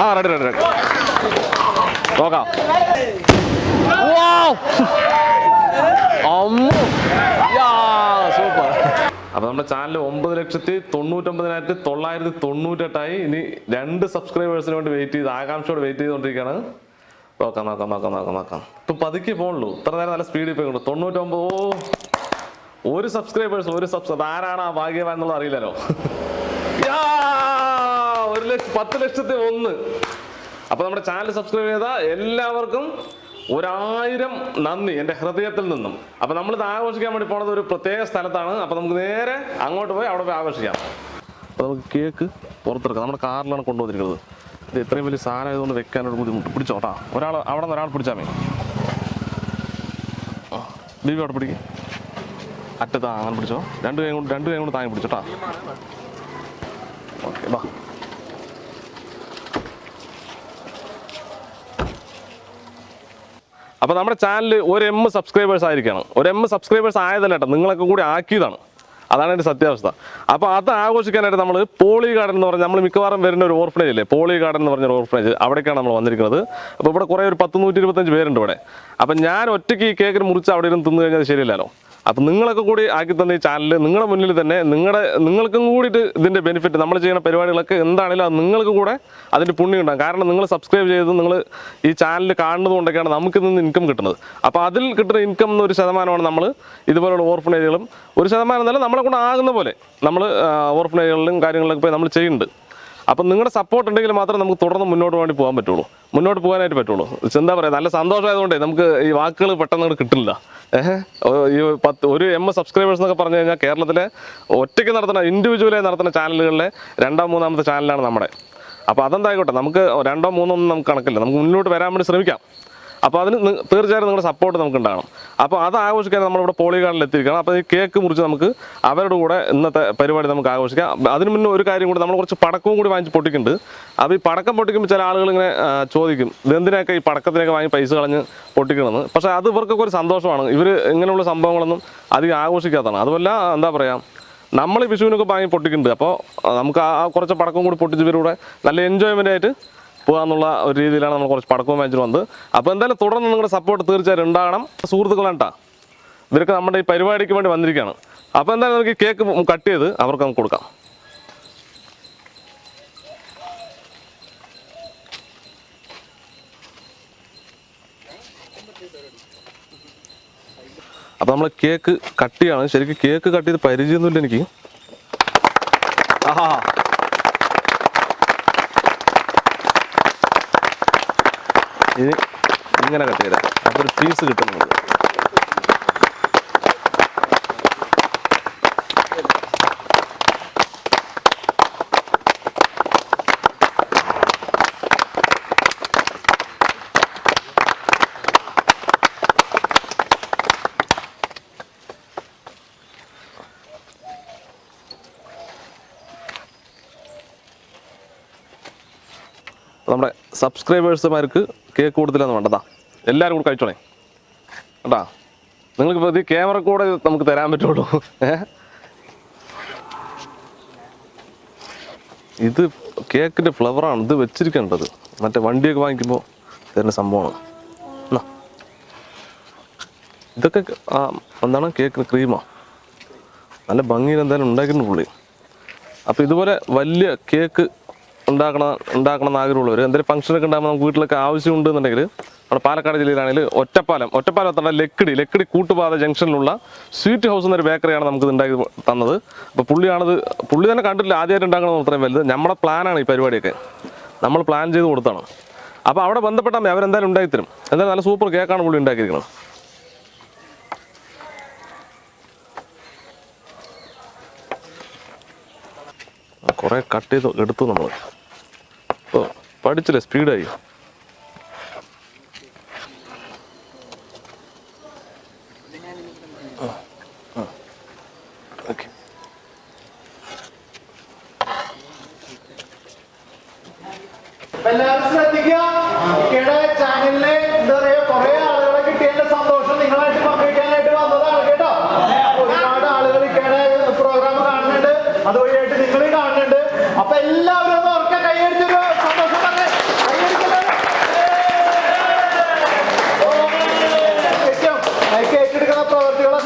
ആ ready ready ready നോക്കാം. Super. അപ്പൊ നമ്മുടെ ചാനൽ 9,99,998 ഇനി 2 സബ്സ്ക്രൈബേഴ്സിന് വേണ്ടി വെയിറ്റ് ചെയ്ത് ആകാംക്ഷയോടെ വെയിറ്റ് ചെയ്തുകൊണ്ടിരിക്കുകയാണ്. നോക്കാം നോക്കാം നോക്കാം നോക്കാം നോക്കാം. ഇപ്പൊ പതുക്കെ പോകണുള്ളൂ. ഇത്ര നേരം നല്ല സ്പീഡിൽ പോയിട്ടുണ്ട്. 99. ഒരു സബ്സ്ക്രൈബേഴ്സ് ആരാണ് ആ ഭാഗ്യവാൻ എന്നുള്ളത് അറിയില്ലല്ലോ. 10,00,001. അപ്പൊ നമ്മുടെ ചാനൽ സബ്സ്ക്രൈബ് ചെയ്ത എല്ലാവർക്കും 1000 നന്ദി എൻ്റെ ഹൃദയത്തിൽ നിന്നും. അപ്പൊ നമ്മളിത് ആഘോഷിക്കാൻ വേണ്ടി പോണത് ഒരു പ്രത്യേക സ്ഥലത്താണ്. അപ്പൊ നമുക്ക് നേരെ അങ്ങോട്ട് പോയി അവിടെ പോയി ആഘോഷിക്കാം. അപ്പൊ നമുക്ക് കേക്ക് പുറത്തെടുക്കാം. നമ്മുടെ കാറിലാണ് കൊണ്ടുവന്നിരിക്കുന്നത്. ഇത് ഇത്രയും വലിയ സാധനം ആയതുകൊണ്ട് വെക്കാനൊരു ബുദ്ധിമുട്ട്. പിടിച്ചോട്ടാ, അവിടെ നിന്ന് ഒരാൾ പിടിച്ചാൽ മതി. ബീബി അവിടെ പിടിക്കും. അറ്റത്താ അങ്ങനെ പിടിച്ചോ. രണ്ട് കൈ കൊണ്ട് താങ്ങി പിടിച്ചോട്ടാ. ഓക്കെ വാ. അപ്പോൾ നമ്മുടെ ചാനൽ 1 M സബ്സ്ക്രൈബേഴ്സ് ആയിരിക്കണം. 1 M സബ്സ്ക്രൈബേഴ്സ് ആയതല്ല കേട്ടോ, നിങ്ങളൊക്കെ കൂടി ആക്കിയതാണ്. അതാണ് എൻ്റെ സത്യാവസ്ഥ. അപ്പോൾ അത് ആഘോഷിക്കാനായിട്ട് നമ്മൾ പോളി ഗാർഡൻ എന്ന് പറഞ്ഞാൽ നമ്മൾ മിക്കവാറും വരുന്ന ഒരു ഓർഫനേജ് ഇല്ലേ, പോളി ഗാർഡൻ എന്ന് പറഞ്ഞൊരു ഓർഫനേജ്, അവിടേക്കാണ് നമ്മൾ വന്നിരിക്കുന്നത്. അപ്പോൾ ഇവിടെ കുറേ ഒരു 125 പേരുണ്ട് ഇവിടെ. അപ്പം ഞാൻ ഒറ്റയ്ക്ക് ഈ കേക്കിന് മുറിച്ച് അവിടെ ഇരുന്ന് തിന്നു കഴിഞ്ഞാൽ ശരിയല്ലല്ലോ. അപ്പം നിങ്ങളൊക്കെ കൂടി ആക്കി തന്ന ഈ ചാനൽ നിങ്ങളുടെ മുന്നിൽ തന്നെ നിങ്ങൾക്കും കൂടിയിട്ട് ഇതിൻ്റെ ബെനിഫിറ്റ്, നമ്മൾ ചെയ്യുന്ന പരിപാടികളൊക്കെ എന്താണെങ്കിലും അത് നിങ്ങൾക്ക് കൂടെ അതിൻ്റെ പുണ്യം ഉണ്ടാകും. കാരണം നിങ്ങൾ സബ്സ്ക്രൈബ് ചെയ്ത് നിങ്ങൾ ഈ ചാനൽ കാണുന്നത് കൊണ്ടൊക്കെയാണ് നമുക്ക് നിന്ന് ഇൻകം കിട്ടുന്നത്. അപ്പോൾ അതിൽ കിട്ടുന്ന ഇൻകം ഒരു ശതമാനമാണ് നമ്മൾ ഇതുപോലുള്ള ഓർഫനേജുകളും, ഒരു ശതമാനം എന്നല്ല നമ്മളെ കൊണ്ട് ആകുന്ന പോലെ നമ്മൾ ഓർഫനേജുകളിലും കാര്യങ്ങളിലൊക്കെ പോയി നമ്മൾ ചെയ്യുന്നുണ്ട്. അപ്പം നിങ്ങളുടെ സപ്പോർട്ട് ഉണ്ടെങ്കിൽ മാത്രമേ നമുക്ക് തുടർന്ന് മുന്നോട്ട് വേണ്ടി മുന്നോട്ട് പോകാനായിട്ട് പറ്റുള്ളൂ. എന്താ പറയുക, നല്ല സന്തോഷമായതുകൊണ്ടേ നമുക്ക് ഈ വാക്കുകൾ പെട്ടെന്ന് കിട്ടില്ല. ഈ 1 M സബ്സ്ക്രൈബേഴ്സ് എന്നൊക്കെ പറഞ്ഞു കഴിഞ്ഞാൽ കേരളത്തിലെ ഒറ്റയ്ക്ക് നടത്തുന്ന ഇൻഡിവിജ്വലായി നടത്തുന്ന ചാനലുകളിലെ 2ാം 3ാമത്തെ ചാനലാണ് നമ്മുടെ. അപ്പോൾ അതെന്തായിക്കോട്ടെ, നമുക്ക് 2 3 ഒന്നും നമുക്ക് കണക്കില്ല, നമുക്ക് മുന്നോട്ട് വരാൻ വേണ്ടി ശ്രമിക്കാം. അപ്പോൾ അതിന് തീർച്ചയായിട്ടും നിങ്ങളുടെ സപ്പോർട്ട് നമുക്ക് ഉണ്ടാകണം. അപ്പോൾ അത് ആഘോഷിക്കാൻ നമ്മളിവിടെ പോളി ഗാർഡനിൽ എത്തിയിരിക്കണം. അപ്പോൾ ഈ കേക്ക് മുറിച്ച് നമുക്ക് അവരുടെ കൂടെ ഇന്നത്തെ പരിപാടി നമുക്ക് ആഘോഷിക്കാം. അതിന് മുന്നേ ഒരു കാര്യം കൂടി, നമ്മൾ കുറച്ച് പടക്കവും കൂടി വാങ്ങിച്ച് പൊട്ടിക്കുന്നുണ്ട്. അപ്പോൾ ഈ പടക്കം പൊട്ടിക്കുമ്പോൾ ചില ആളുകൾ ഇങ്ങനെ ചോദിക്കും, ഇതെന്തിനൊക്കെ ഈ പടക്കത്തിനൊക്കെ വാങ്ങി പൈസ കളഞ്ഞ് പൊട്ടിക്കണമെന്ന്. പക്ഷേ അത് ഇവർക്കൊക്കെ ഒരു സന്തോഷമാണ്. ഇവർ ഇങ്ങനെയുള്ള സംഭവങ്ങളൊന്നും അധികം ആഘോഷിക്കാത്തതാണ്. അതുമല്ല, എന്താ പറയുക, നമ്മൾ വിഷുവിനൊക്കെ വാങ്ങി പൊട്ടിക്കുന്നുണ്ട്. അപ്പോൾ നമുക്ക് ആ കുറച്ച് പടക്കം കൂടി പൊട്ടിച്ച് ഇവരുടെ നല്ല എൻജോയ്മെൻ്റ് ആയിട്ട് പോകാന്നുള്ള ഒരു രീതിയിലാണ് നമ്മൾ കുറച്ച് പടക്കവും വാങ്ങിച്ചിട്ട് വന്നത്. അപ്പോൾ എന്തായാലും തുടർന്ന് നിങ്ങളുടെ സപ്പോർട്ട് തീർച്ചയായും ഉണ്ടാകണം. സുഹൃത്തുക്കളാണ് കേട്ടോ, ഇവരൊക്കെ നമ്മുടെ ഈ പരിപാടിക്ക് വേണ്ടി വന്നിരിക്കുകയാണ്. അപ്പോൾ എന്തായാലും നമുക്ക് ഈ കേക്ക് കട്ട് ചെയ്ത് അവർക്ക് നമുക്ക് കൊടുക്കാം. അപ്പോൾ നമ്മൾ കേക്ക് കട്ട് ചെയ്യാണ്. ശരിക്കും കേക്ക് കട്ട് ചെയ്ത് പരിചയമൊന്നുമില്ല എനിക്ക്. ആഹാ, ഇനി ഇങ്ങനെ കട്ട് ചെയ്താൽ അപ്പോൾ ഒരു പീസ് കിട്ടും നമുക്ക്. നമ്മുടെ സബ്സ്ക്രൈബേഴ്സുമാർക്ക് കേക്ക് കൊടുത്തില്ലെന്ന് വേണ്ടതാ, എല്ലാവരും കൂടെ കഴിച്ചോളേ കേട്ടാ. നിങ്ങൾക്ക് ഇപ്പോൾ ഈ ക്യാമറ കൂടെ നമുക്ക് തരാൻ പറ്റുള്ളൂ. ഇത് കേക്കിൻ്റെ ഫ്ലവറാണ്, ഇത് വെച്ചിരിക്കേണ്ടത് മറ്റേ വണ്ടിയൊക്കെ വാങ്ങിക്കുമ്പോൾ തരുന്ന സംഭവമാണ്. ഇതൊക്കെ എന്താണ് കേക്കിന് ക്രീമാണ്, നല്ല ഭംഗിയിൽ എന്തായാലും ഉണ്ടാക്കിയിട്ടുണ്ട് പുള്ളി. അപ്പോൾ ഇതുപോലെ വലിയ കേക്ക് ഉണ്ടാക്കണം എന്ന് ആഗ്രഹമുള്ളവർ, എന്തെങ്കിലും ഫംഗ്ഷനൊക്കെ ഉണ്ടാകുമ്പോൾ നമുക്ക് വീട്ടിലൊക്കെ ആവശ്യമുണ്ടെന്നുണ്ടെങ്കിൽ നമ്മുടെ പാലക്കാട് ജില്ലയിലാണെങ്കിൽ ഒറ്റപ്പാലം എത്തുന്ന ലക്കിടി കൂട്ടുപാത ജംഗ്ഷനിലുള്ള സ്വീറ്റ് ഹൗസ് എന്നൊരു ബേക്കറിയാണ് നമുക്കിത് ഉണ്ടാക്കി തന്നത്. അപ്പോൾ പുള്ളി തന്നെ കണ്ടിട്ടില്ല, ആദ്യമായിട്ട് ഉണ്ടാക്കണമെന്ന് അത്രയും വലുത്. നമ്മുടെ പ്ലാനാണ് ഈ പരിപാടിയൊക്കെ, നമ്മൾ പ്ലാൻ ചെയ്ത് കൊടുത്താണ്. അപ്പോൾ അവിടെ ബന്ധപ്പെട്ടാൽ മതി, അവരെന്തായാലും ഉണ്ടാക്കിത്തരും. എന്തായാലും നല്ല സൂപ്പർ കേക്കാണ് പുള്ളി ഉണ്ടാക്കിയിരിക്കുന്നത്. കുറേ കട്ട് ചെയ്ത് എടുത്തു നമ്മൾ. ഇപ്പോൾ പഠിച്ചില്ലേ, സ്പീഡായി. ഓക്കെ, എല്ലാവരും ശ്രദ്ധിക്കുക. ചാനലിലെ എന്താ പറയുക, കുറെ ആളുകളെ കിട്ടിയതിന്റെ സന്തോഷം നിങ്ങളായിട്ട് പങ്കുവയ്ക്കാനായിട്ട് വന്നതാണ് കേട്ടോ. ഒരുപാട് ആളുകൾ ഇക്കയുടെ പ്രോഗ്രാം കാണുന്നുണ്ട്, അതുവഴിയായിട്ട് നിങ്ങൾ കാണുന്നുണ്ട്. അപ്പൊ എല്ലാവരും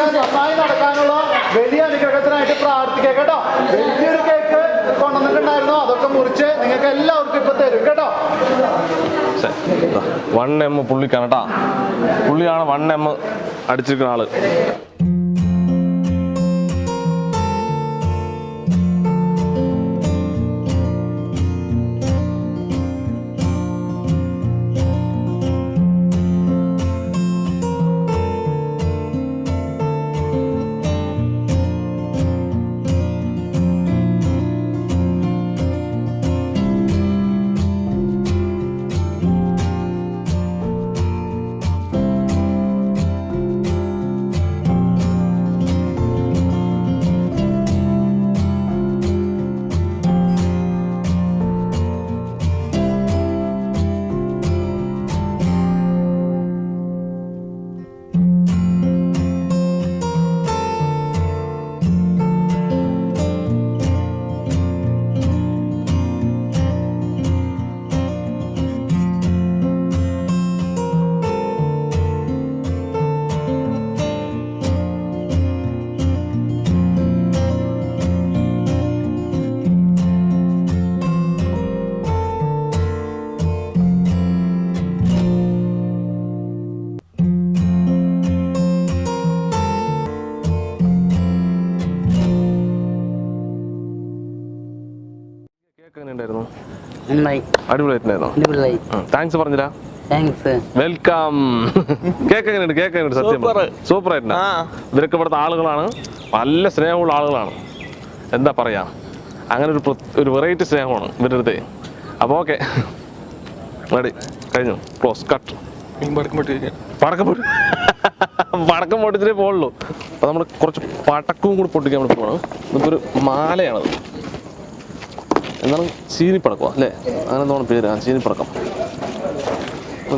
ഒക്കെ നന്നായി നടക്കാനുള്ള വലിയ അനുഗ്രഹത്തിനായിട്ട് പ്രാർത്ഥിക്കുക കേട്ടോ. വലിയൊരു കേക്ക് കൊണ്ടുവന്നിട്ടുണ്ടായിരുന്നു, അതൊക്കെ മുറിച്ച് നിങ്ങൾക്ക് എല്ലാവർക്കും ഇപ്പൊ തരും കേട്ടോ. 1M പുള്ളിക്കാണ് കേട്ടാ. പുള്ളിയാണ് 1M അടിച്ചിരിക്കുന്ന ആള്. അടിപൊളിയായിട്ടുണ്ടായിരുന്നു. താങ്ക്സ് പറഞ്ഞില്ല. വെൽക്കം. കേക്ക് എങ്ങനെയുണ്ട്? കേക്ക് എങ്ങനെയുണ്ട്? സത്യം സൂപ്പർ ആയിട്ടുണ്ട്. ഇവരൊക്കെ ഇവിടുത്തെ ആളുകളാണ്, നല്ല സ്നേഹമുള്ള ആളുകളാണ്. എന്താ പറയാ, അങ്ങനെ ഒരു വെറൈറ്റി സ്നേഹമാണ് ഇവരുടെ അടുത്ത്. അപ്പോൾ ഓക്കെ, റെഡി, കഴിഞ്ഞു, ക്ലോസ്, കട്ട്. പടക്കം പൊട്ടിച്ചിട്ടേ പോകുള്ളൂ. അപ്പോൾ നമ്മൾ കുറച്ച് പടക്കവും കൂടി പൊട്ടിക്കാൻ വേണ്ടി പോകണം. ഇതൊരു മാലയാണത്. എന്താണ് ചീനിപ്പടക്കോ അല്ലേ, അങ്ങനെ എന്താണ് പേര്? ചീനിപ്പടക്കം.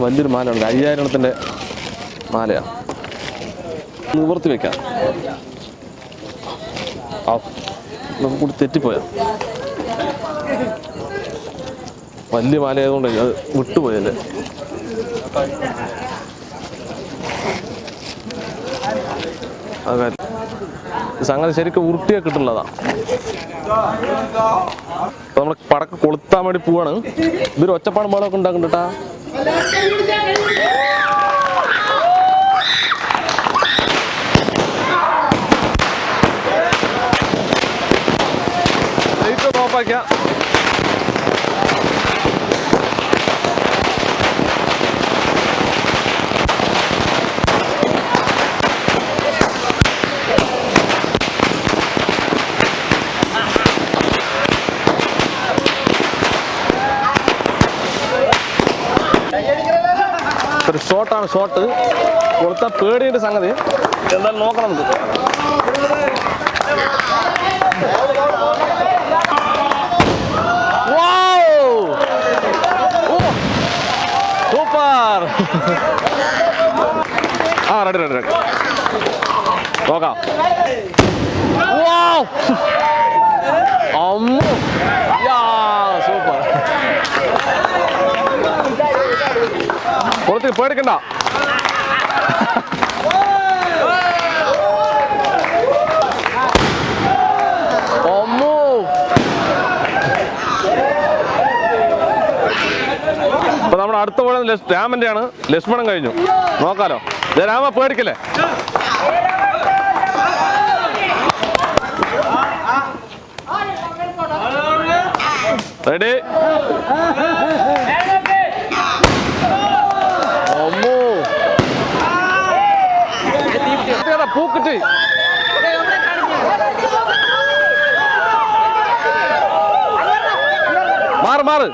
വലിയൊരു മാലയുണ്ട്, 5000-ത്തിന്റെ മാലയാണ്. നിവർത്തി വെക്കാം. നമുക്ക് കൂടി തെറ്റിപ്പോയാ, വലിയ മാല ആയതുകൊണ്ട് അത് വിട്ടുപോയല്ലേ. അതെ, സംഗതി ശരിക്കും ഉരുട്ടിയാ കിട്ടുള്ളതാ. നമ്മൾ പടക്കം കൊളുത്താൻ വേണ്ടി പോവാണ്. ഇതൊരു ഒച്ചപ്പാടും പാടൊക്കെ ഉണ്ടാക്കുന്നുണ്ടാ. ഓഫാക്കിയ ഒരു ഷോട്ടാണ്. ഷോട്ട് കൊടുത്ത പേടിയുടെ സംഗതി എന്തായാലും നോക്കണം നമുക്ക്. സൂപ്പർ. ആ, റെഡി റെഡി റെഡി, നോക്കാം. അമ്മോ, സൂപ്പർ. കൊടുത്ത് പേടിക്കണ്ട. അമ്മോ, അപ്പൊ നമ്മുടെ അടുത്ത പോലെ രാമന്റെ ആണ്. ലക്ഷ്മണൻ കഴിഞ്ഞു, നോക്കാലോ. രാമ പേടിക്കല്ലേ. റെഡി. അമ്മോ, പൂക്കിട്ട് മാറ് മാറ്.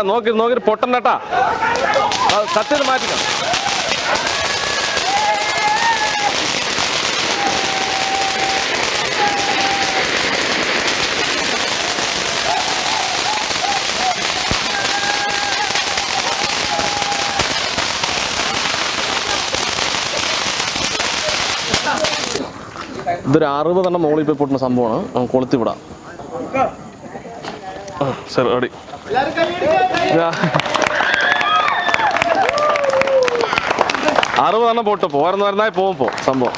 നോക്കി നോക്കി പൊട്ടണ്ടട്ടാ, കത്തിയത് മാറ്റിക്കാം. ഇതൊരു 60 മുകളിൽ പോയി പൊട്ടുന്ന സംഭവമാണ്. നമുക്ക് കൊളുത്തി വിടാം. ശരി, റെഡി. 60 പൊട്ടും. പോരുന്നവരുന്നായി പോകുമ്പോൾ സംഭവം.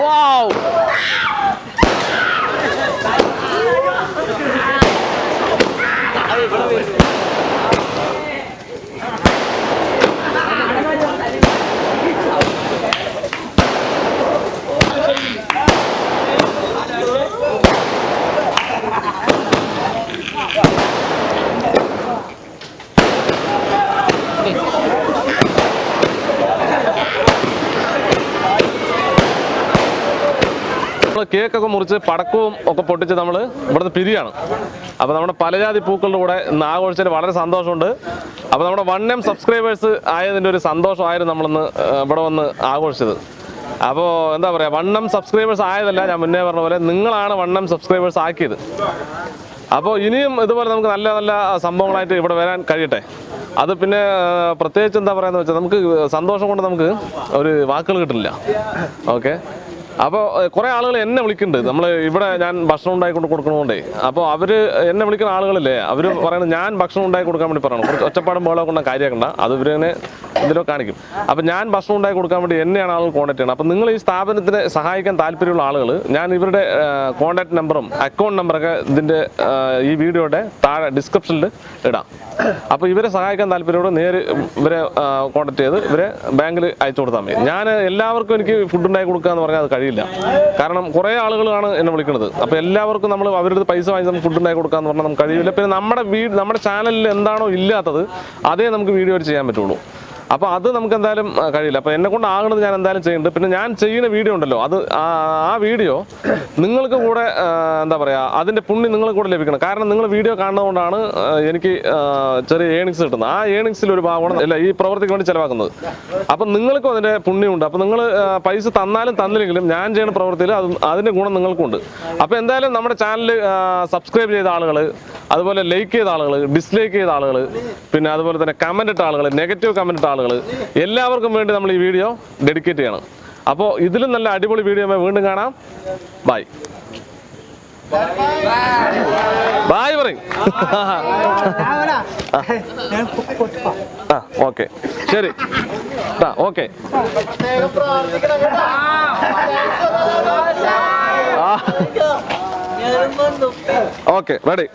വാവ്, കേക്കൊക്കെ മുറിച്ച് പടക്കവും ഒക്കെ പൊട്ടിച്ച് നമ്മൾ ഇവിടുന്ന് പിരിയാണ്. അപ്പോൾ നമ്മുടെ പലജാതി പൂക്കളുടെ കൂടെ ഇന്ന് ആഘോഷിച്ചതിൽ വളരെ സന്തോഷമുണ്ട്. അപ്പോൾ നമ്മുടെ 1M സബ്സ്ക്രൈബേഴ്സ് ആയതിൻ്റെ ഒരു സന്തോഷമായിരുന്നു നമ്മളിന്ന് ഇവിടെ വന്ന് ആഘോഷിച്ചത്. അപ്പോൾ എന്താ പറയുക, 1M സബ്സ്ക്രൈബേഴ്സ് ആയതല്ല, ഞാൻ മുന്നേ പറഞ്ഞ പോലെ നിങ്ങളാണ് 1M സബ്സ്ക്രൈബേഴ്സ് ആക്കിയത്. അപ്പോൾ ഇനിയും ഇതുപോലെ നമുക്ക് നല്ല നല്ല സംഭവങ്ങളായിട്ട് ഇവിടെ വരാൻ കഴിയട്ടെ. അത് പിന്നെ പ്രത്യേകിച്ച് എന്താ പറയുക വെച്ചാൽ, നമുക്ക് സന്തോഷം കൊണ്ട് നമുക്ക് ഒരു വാക്കുകൾ കിട്ടില്ല. ഓക്കെ, അപ്പോൾ കുറേ ആളുകൾ എന്നെ വിളിക്കുന്നുണ്ട്. നമ്മൾ ഇവിടെ ഞാൻ ഭക്ഷണം ഉണ്ടാക്കിക്കൊണ്ട് കൊടുക്കണോണ്ടേ. അപ്പോൾ അവർ എന്നെ വിളിക്കുന്ന ആളുകളില്ലേ, അവർ പറയുന്നത് ഞാൻ ഭക്ഷണം ഉണ്ടാക്കി കൊടുക്കാൻ വേണ്ടി പറയണം. കുറച്ച് ഒച്ചപ്പാടും ബഹളമൊക്കെ കൊണ്ട് കാര്യമാക്കണ്ട, അത് ഇവരങ്ങനെ ഇതിലോ കാണിക്കും. അപ്പോൾ ഞാൻ ഭക്ഷണം ഉണ്ടാക്കി കൊടുക്കാൻ വേണ്ടി എന്നെയാണ് ആളുകൾ കോൺടാക്ട് ചെയ്യണം. അപ്പോൾ നിങ്ങൾ ഈ സ്ഥാപനത്തിനെ സഹായിക്കാൻ താല്പര്യമുള്ള ആളുകൾ, ഞാൻ ഇവരുടെ കോൺടാക്ട് നമ്പറും അക്കൗണ്ട് നമ്പറൊക്കെ ഇതിൻ്റെ ഈ വീഡിയോയുടെ താഴെ ഡിസ്ക്രിപ്ഷനിൽ ഇടാം. അപ്പോൾ ഇവരെ സഹായിക്കാൻ താല്പര്യമുള്ള നേരെ ഇവരെ കോൺടാക്ട് ചെയ്ത് ഇവരെ ബാങ്കിൽ അയച്ചു കൊടുത്താൽ മതി. ഞാൻ എല്ലാവർക്കും എനിക്ക് ഫുഡ് ഉണ്ടാക്കി കൊടുക്കുക എന്ന് പറഞ്ഞാൽ അത് കഴിയില്ല. കാരണം കുറേ ആളുകളാണ് എന്നെ വിളിക്കുന്നത്. അപ്പോൾ എല്ലാവർക്കും നമ്മൾ അവരുടെ പൈസ വാങ്ങി നമുക്ക് ഫുഡ് ഉണ്ടാക്കി കൊടുക്കുക എന്ന് പറഞ്ഞാൽ നമുക്ക് കഴിയില്ല. പിന്നെ നമ്മുടെ ചാനലിൽ എന്താണോ ഇല്ലാത്തത് അതേ നമുക്ക് വീഡിയോ ചെയ്യാൻ പറ്റുള്ളൂ. അപ്പോൾ അത് നമുക്ക് എന്തായാലും കഴിയില്ല. അപ്പോൾ എന്നെ കൊണ്ട് ആകുന്നത് ഞാൻ എന്തായാലും ചെയ്യുന്നുണ്ട്. പിന്നെ ഞാൻ ചെയ്യുന്ന വീഡിയോ ഉണ്ടല്ലോ, അത് ആ വീഡിയോ നിങ്ങൾക്ക് കൂടെ എന്താ പറയുക, അതിൻ്റെ പുണ്യം നിങ്ങൾക്ക് കൂടെ ലഭിക്കണം. കാരണം നിങ്ങൾ വീഡിയോ കാണുന്നതുകൊണ്ടാണ് എനിക്ക് ചെറിയ ഏണിങ്സ് കിട്ടുന്നത്. ആ ഏണിങ്സിൽ ഒരു ഭാഗമാണ് അല്ല ഈ പ്രവർത്തിക്ക് വേണ്ടി ചിലവാക്കുന്നത്. അപ്പം നിങ്ങൾക്കും അതിൻ്റെ പുണ്യമുണ്ട്. അപ്പോൾ നിങ്ങൾ പൈസ തന്നാലും തന്നില്ലെങ്കിലും ഞാൻ ചെയ്യുന്ന പ്രവൃത്തിയിൽ അതിൻ്റെ ഗുണം നിങ്ങൾക്കുണ്ട്. അപ്പോൾ എന്തായാലും നമ്മുടെ ചാനൽ സബ്സ്ക്രൈബ് ചെയ്ത ആളുകൾ, അതുപോലെ ലൈക്ക് ചെയ്ത ആളുകൾ, ഡിസ്ലൈക്ക് ചെയ്ത ആളുകൾ, പിന്നെ അതുപോലെ തന്നെ കമൻ്റ് ഇട്ട ആളുകൾ, നെഗറ്റീവ് കമൻ്റ് ഇട്ട ആളുകൾ, എല്ലാവർക്കും വേണ്ടി നമ്മൾ ഈ വീഡിയോ ഡെഡിക്കേറ്റ് ചെയ്യണം. അപ്പോൾ ഇതിലും നല്ല അടിപൊളി വീഡിയോ വീണ്ടും കാണാം. ബൈ ബൈ പറയും. ഓക്കെ, ശരി, ഓക്കെ, ഓക്കെ, റെഡി.